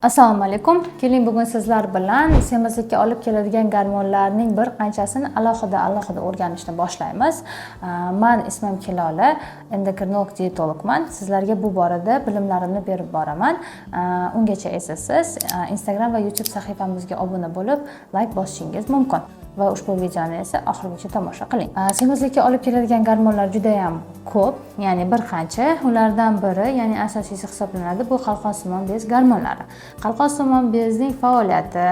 Assalomu alaykum. Keling, bugun sizlar bilan semizlikka olib keladigan gormonlarning bir qanchasini alohida o'rganishni boshlaymiz. Men ismim Kilola, endokrinolog diyetologman. Sizlarga bu borada bilimlarimni berib boraman. Ungacha esa siz Instagram va YouTube sahifamizga obuna bo'lib, like bosishingiz mumkin. Va ushbu videoni esa oxirigacha tomosha qiling. Semizlikka olib keladigan gormonlar juda ham ko'p, ya'ni bir qancha. Ulardan biri, ya'ni asosiysi hisoblanadi, bu qalqonsimon bez gormonlari. Qalqonsimon bezning faoliyati,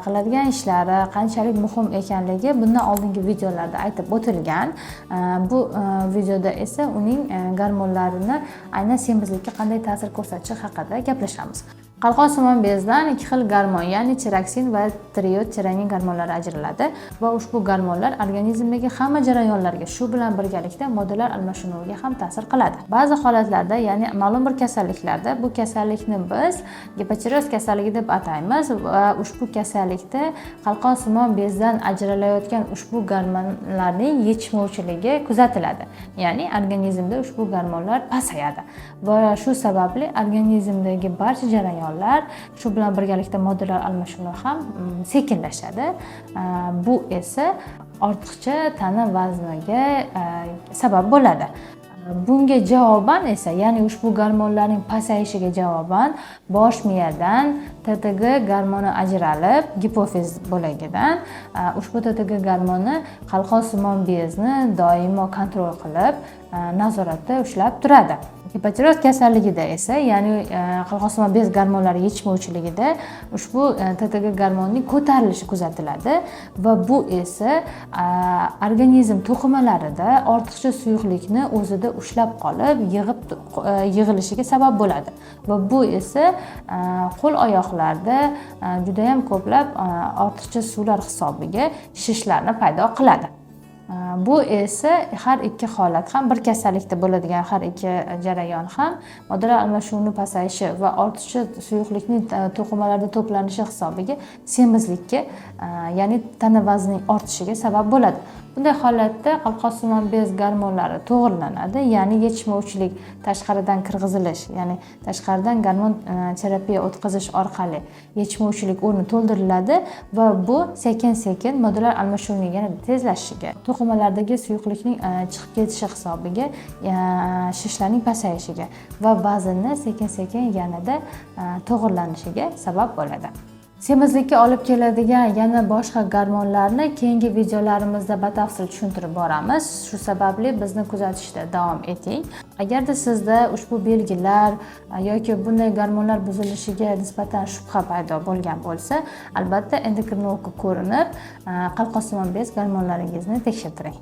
qiladigan ishlari qanchalik muhim ekanligi bundan oldingi videolarda aytib o'tilgan. Bu videoda esa uning gormonlarini aynan semizlikka qanday ta'sir ko'rsatishi haqida gaplashamiz. Qalqonsimon bezdan ikki xil gormon, ya'ni tiroksin va tiroid gormonlari ajraladi va ushbu gormonlar organizmdagi hamma jarayonlarga, shu bilan birgalikda moddalar almashinuviga ham ta'sir qiladi. Ba'zi holatlarda, ya'ni ma'lum bir kasalliklarda bu kasallikni biz gipotiroz kasalligi deb ataymiz va ushbu kasallikda qalqonsimon bezdan ajralayotgan ushbu gormonlarning yetishmovchiligi kuzatiladi. Ya'ni organizmda ushbu gormonlar pasayadi va shu sababli organizmdagi barcha jarayonlar, shu bilan birgalikda moddalar almashinuvi ham sekinlashadi. Bu esa ortiqcha tana vazniga sabab bo'ladi. Bunga javoban esa, ya'ni ushbu gormonlarning pasayishiga javoban bosh miyadan TTG gormoni ajralib, gipofiz bo'lagidan ushbu TTG gormoni qalqonsimon bezni doimo kontrol qilib, nazoratda ushlab turadi. Gipotiroz kasalligida esa, ya'ni qalqonsimon bez gormonlari yetishmovchiligida ushbu TTG gormonining ko'tarilishi kuzatiladi va bu esa organizm to'qimalarida ortiqcha suyuqlikni o'zida ushlab qolib, yig'ilishiga sabab bo'ladi va bu esa qo'l-oyoqlarda juda ham ko'plab ortiqcha suvlar hisobiga shishlarni paydo qiladi. Bu esa har ikki holat ham, bir kasallikda bo'ladigan har ikki jarayon ham moddalar almashinuvi pasayishi va ortiqcha suyuqlikning to'qimalarda to'planishi hisobiga semizlikka, ya'ni tana vaznining ortishiga sabab bo'ladi. Bunday holatda qalqonsimon bez gormonlari to'g'rilanadi, ya'ni yetishmovchilik tashqaridan kirgizilish, ya'ni tashqaridan gormon terapiya o'tkazish orqali yetishmovchilik o'rni to'ldiriladi va bu sekin-sekin moddalar almashinuvining yanada tezlashishiga, to'qimalardagi suyuqlikning chiqib ketishi hisobiga shishlarning pasayishiga va vaznni sekin-sekin yanada to'g'rilanishiga sabab bo'ladi. Semizlikka olib keladigan yana boshqa gormonlarni keyingi videolarimizda batafsil tushuntirib boramiz. Shu sababli bizni kuzatishda davom eting. Agarda sizda ushbu belgilar yoki bunday gormonlar buzilishiga nisbatan shubha paydo bo'lgan bo'lsa, albatta endokrinologga ko'rinib, qalqonsimon bez gormonlaringizni tekshirtiring.